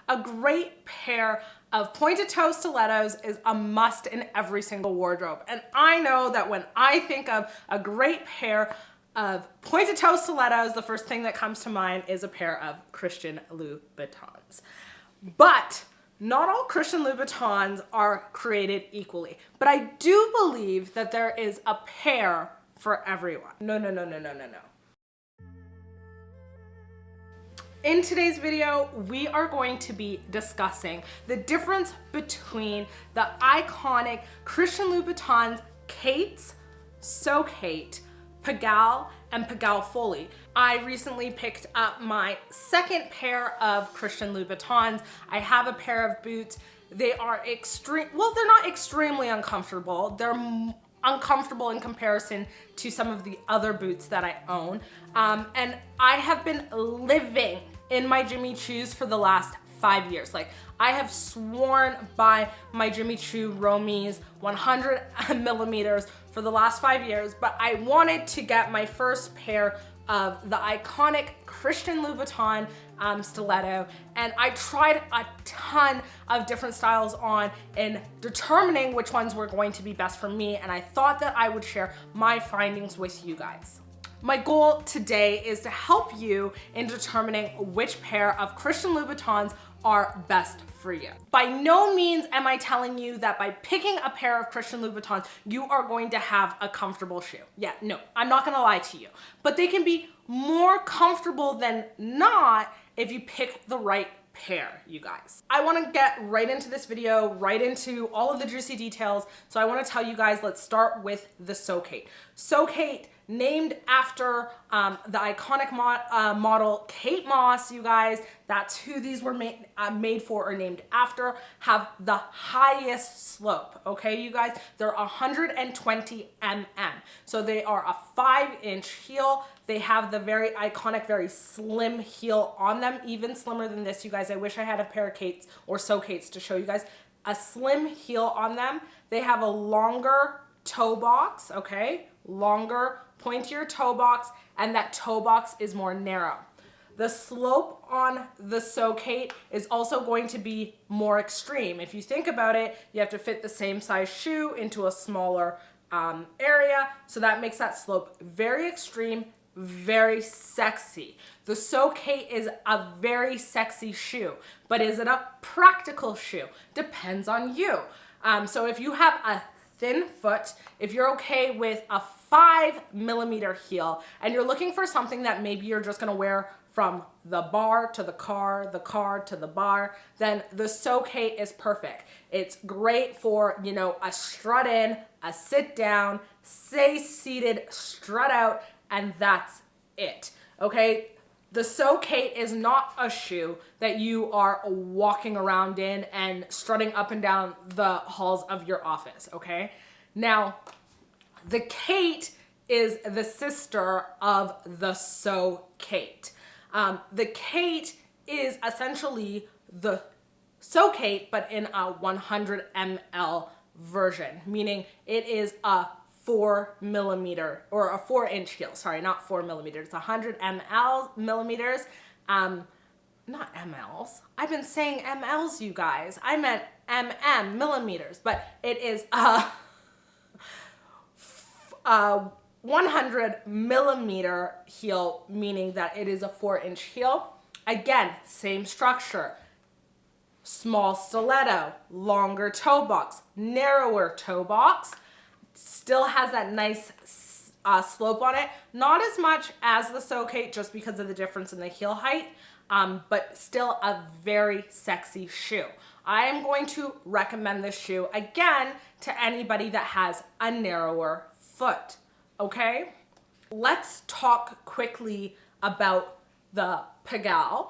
A great pair of pointed toe stilettos is a must in every single wardrobe. And I know that when I think of a great pair of pointed toe stilettos, the first thing that comes to mind is a pair of Christian Louboutins. But not all Christian Louboutins are created equally. But I do believe that there is a pair for everyone. No. In today's video, we are going to be discussing the difference between the iconic Christian Louboutins Kates, So Kate, Pigalle, and Pigalle Follie. I recently picked up my second pair of Christian Louboutins. I have a pair of boots. They are they're not extremely uncomfortable. They're uncomfortable in comparison to some of the other boots that I own. And I have been living in my Jimmy Choos for the last 5 years. Like, I have sworn by my Jimmy Choo Romies 100 millimeters for the last 5 years, but I wanted to get my first pair of the iconic Christian Louboutin stiletto, and I tried a ton of different styles on in determining which ones were going to be best for me, and I thought that I would share my findings with you guys. My goal today is to help you in determining which pair of Christian Louboutins are best for you. By no means am I telling you that by picking a pair of Christian Louboutins, you are going to have a comfortable shoe. Yeah, no, I'm not gonna lie to you. But they can be more comfortable than not if you pick the right pair, you guys. I wanna get right into this video, right into all of the juicy details. So I wanna tell you guys, let's start with the So Kate. So Kate, named after the iconic model Kate Moss, you guys. That's who these were made for or named after. Have the highest slope, okay, you guys? They're 120 mm. So they are a 5-inch heel. They have the very iconic, very slim heel on them, even slimmer than this, you guys. I wish I had a pair of Kates or So Kates to show you guys. A slim heel on them. They have a longer toe box, okay? Longer, pointier toe box, and that toe box is more narrow. The slope on the So Kate is also going to be more extreme. If you think about it, you have to fit the same size shoe into a smaller area, so that makes that slope very extreme, very sexy. The So Kate is a very sexy shoe, but is it a practical shoe? Depends on you. So if you have a thin foot, if you're okay with a 5 millimeter heel and you're looking for something that maybe you're just gonna wear from the bar to the car to the bar, then the So Kate is perfect. It's great for, you know, a strut in, a sit down, stay seated, strut out, and that's it, okay? The So Kate is not a shoe that you are walking around in and strutting up and down the halls of your office, okay? Now, the Kate is the sister of the So Kate. The Kate is essentially the So Kate, but in a 100 ml version, meaning it is a 4 millimeter or a 4-inch heel. Sorry, not 4 millimeters, 100 millimeters. Not mLs. I've been saying mLs, you guys. I meant millimeters, but it is a 100 millimeter heel, meaning that it is a 4-inch heel. Again, same structure. Small stiletto, longer toe box, narrower toe box. Still has that nice slope on it. Not as much as the So Kate just because of the difference in the heel height, but still a very sexy shoe. I am going to recommend this shoe again to anybody that has a narrower foot, okay? Let's talk quickly about the Pigalle,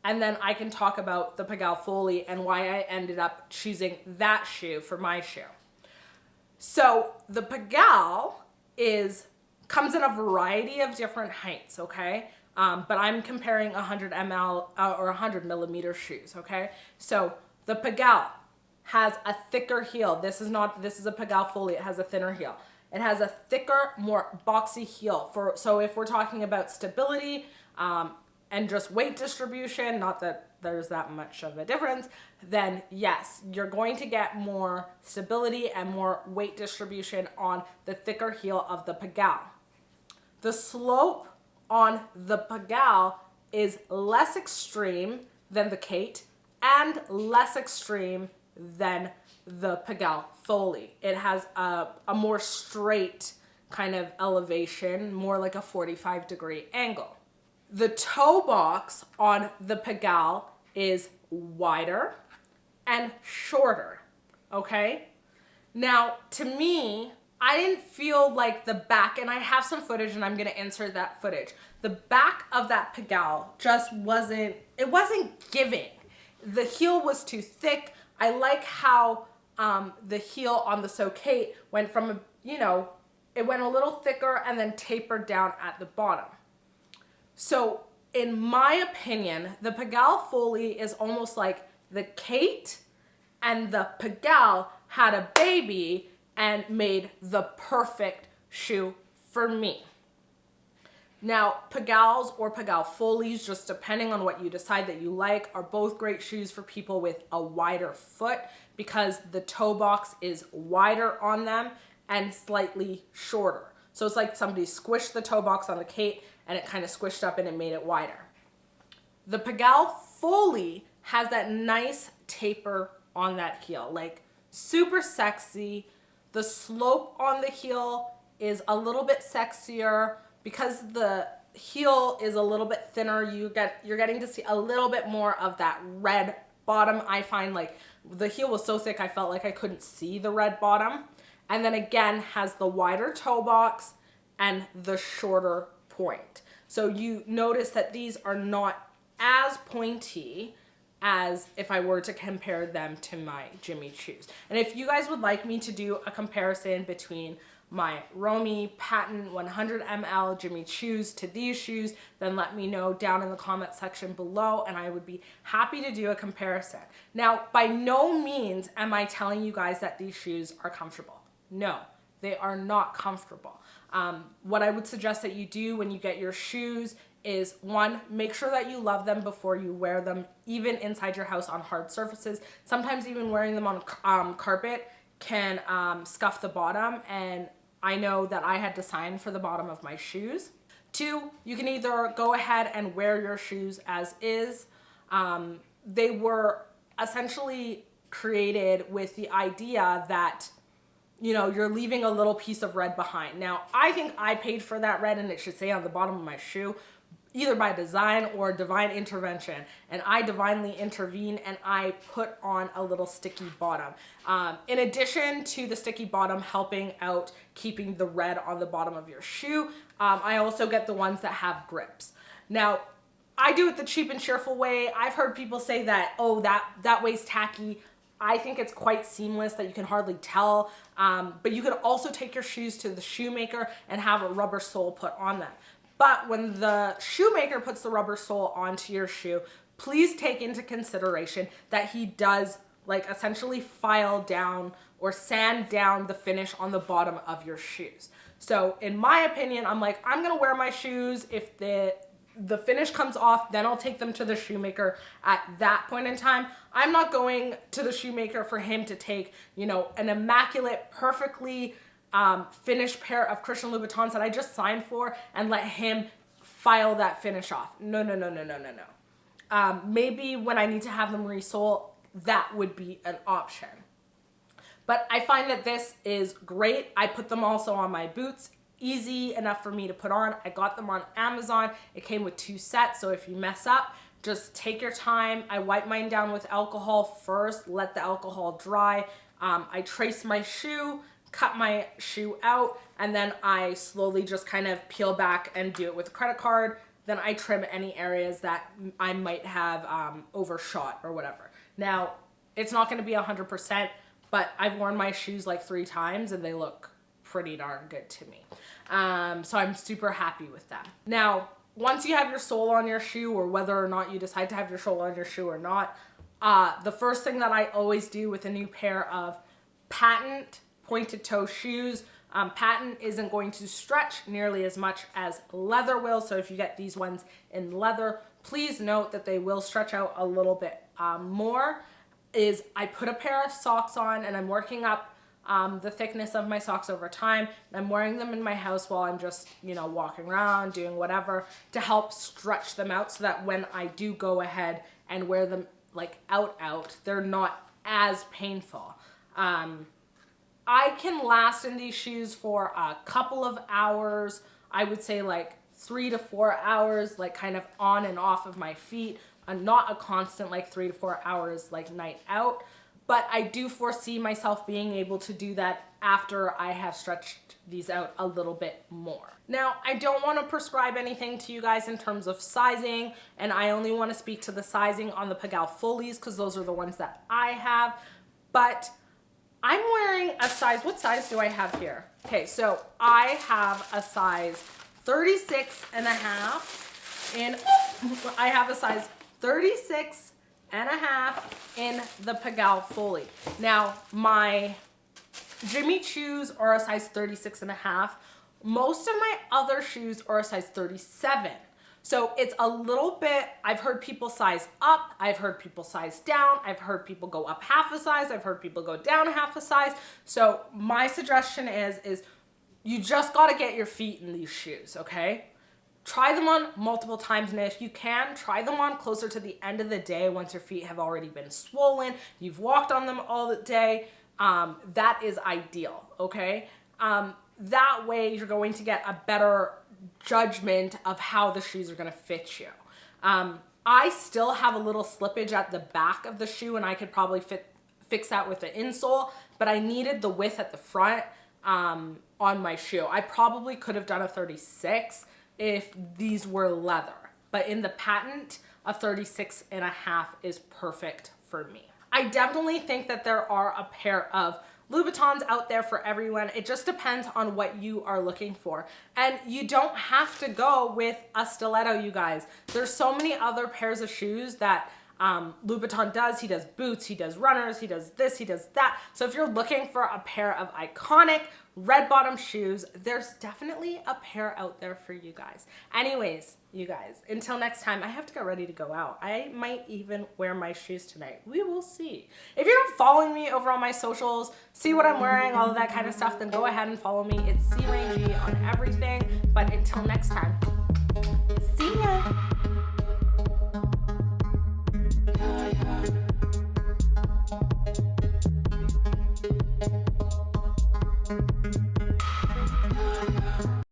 and then I can talk about the Pigalle Follie and why I ended up choosing that shoe for my shoe. So the Pigalle comes in a variety of different heights, okay? But I'm comparing 100 ml or 100 millimeter shoes, okay? So the Pigalle has a thicker heel. This is a Pigalle Follie. It has a thinner heel. It has a thicker, more boxy heel. So if we're talking about stability, and just weight distribution, not that there's that much of a difference, then yes, you're going to get more stability and more weight distribution on the thicker heel of the Pigalle. The slope on the Pigalle is less extreme than the Kate and less extreme than the Pigalle Follie. It has a more straight kind of elevation, more like a 45-degree angle. The toe box on the Pigalle is wider and shorter, okay? Now, to me, I didn't feel like the back, and I have some footage and I'm gonna insert that footage. The back of that Pigalle just wasn't giving. The heel was too thick. I like how the heel on the So Kate went from, it went a little thicker and then tapered down at the bottom. So in my opinion, the Pigalle Follie is almost like the Kate and the Pigalle had a baby and made the perfect shoe for me. Now, Pigalles or Pigalle Follies, just depending on what you decide that you like, are both great shoes for people with a wider foot because the toe box is wider on them and slightly shorter. So it's like somebody squished the toe box on the Kate and it kind of squished up and it made it wider. The Pigalle Follie has that nice taper on that heel, like super sexy. The slope on the heel is a little bit sexier because the heel is a little bit thinner. You're getting to see a little bit more of that red bottom. I find like the heel was so thick I felt like I couldn't see the red bottom. And then again has the wider toe box and the shorter point. So you notice that these are not as pointy as if I were to compare them to my Jimmy Choos. And if you guys would like me to do a comparison between my Romy Patent 100 ml Jimmy Choos to these shoes, then let me know down in the comment section below and I would be happy to do a comparison. Now, by no means am I telling you guys that these shoes are comfortable. No, they are not comfortable. What I would suggest that you do when you get your shoes is, one, make sure that you love them before you wear them, even inside your house on hard surfaces. Sometimes even wearing them on carpet can scuff the bottom, and I know that I had to sign for the bottom of my shoes. Two, you can either go ahead and wear your shoes as is. They were essentially created with the idea that you're leaving a little piece of red behind. Now, I think I paid for that red and it should say on the bottom of my shoe, either by design or divine intervention. And I divinely intervene and I put on a little sticky bottom. In addition to the sticky bottom helping out keeping the red on the bottom of your shoe, I also get the ones that have grips. Now, I do it the cheap and cheerful way. I've heard people say that, oh, that way's tacky. I think it's quite seamless that you can hardly tell, but you could also take your shoes to the shoemaker and have a rubber sole put on them. But when the shoemaker puts the rubber sole onto your shoe, please take into consideration that he does like essentially file down or sand down the finish on the bottom of your shoes. So in my opinion, I'm like, I'm gonna wear my shoes. If the finish comes off, then I'll take them to the shoemaker at that point in time. I'm not going to the shoemaker for him to take, an immaculate, perfectly finished pair of Christian Louboutins that I just signed for and let him file that finish off. No. Maybe when I need to have them resole, that would be an option. But I find that this is great. I put them also on my boots. Easy enough for me to put on. I got them on Amazon. It came with 2 sets, so if you mess up, just take your time. I wipe mine down with alcohol first, let the alcohol dry. I trace my shoe, cut my shoe out, and then I slowly just kind of peel back and do it with a credit card. Then I trim any areas that I might have overshot or whatever. Now, it's not going to be 100%, but I've worn my shoes like 3 times and they look pretty darn good to me. So I'm super happy with them. Now, once you have your sole on your shoe, or whether or not you decide to have your sole on your shoe or not, the first thing that I always do with a new pair of patent pointed toe shoes, patent isn't going to stretch nearly as much as leather will. So if you get these ones in leather, please note that they will stretch out a little bit more, is I put a pair of socks on and I'm working up the thickness of my socks over time. I'm wearing them in my house while I'm just, you know, walking around, doing whatever, to help stretch them out so that when I do go ahead and wear them like out, they're not as painful. I can last in these shoes for a couple of hours. I would say like 3 to 4 hours, like kind of on and off of my feet, not a constant like 3 to 4 hours like night out. But I do foresee myself being able to do that after I have stretched these out a little bit more. Now, I don't want to prescribe anything to you guys in terms of sizing, and I only want to speak to the sizing on the Pigalle Follies because those are the ones that I have. But I'm wearing a size, what size do I have here? Okay, so I have a size 36 and a half in, I have a size 36 and a half in the Pigalle Follie. Now, my Jimmy shoes are a size 36 and a half. Most of my other shoes are a size 37. So it's a little bit, I've heard people size up, I've heard people size down, I've heard people go up half a size, I've heard people go down half a size. So my suggestion is you just gotta get your feet in these shoes, okay? Try them on multiple times, and if you can, try them on closer to the end of the day once your feet have already been swollen, you've walked on them all the day. That is ideal, okay? That way you're going to get a better judgment of how the shoes are gonna fit you. I still have a little slippage at the back of the shoe, and I could probably fix that with the insole, but I needed the width at the front on my shoe. I probably could have done a 36 if these were leather, but in the patent, a 36 and a half is perfect for me. I definitely think that there are a pair of Louboutins out there for everyone. It just depends on what you are looking for. And you don't have to go with a stiletto, you guys. There's so many other pairs of shoes that Louboutin does. He does boots, he does runners, he does this, he does that. So if you're looking for a pair of iconic red bottom shoes, there's definitely a pair out there for you guys. Anyways, you guys, until next time, I have to get ready to go out. I might even wear my shoes tonight. We will see. If you're not following me over on my socials, see what I'm wearing, all of that kind of stuff, then go ahead and follow me. It's CRayneG on everything. But until next time,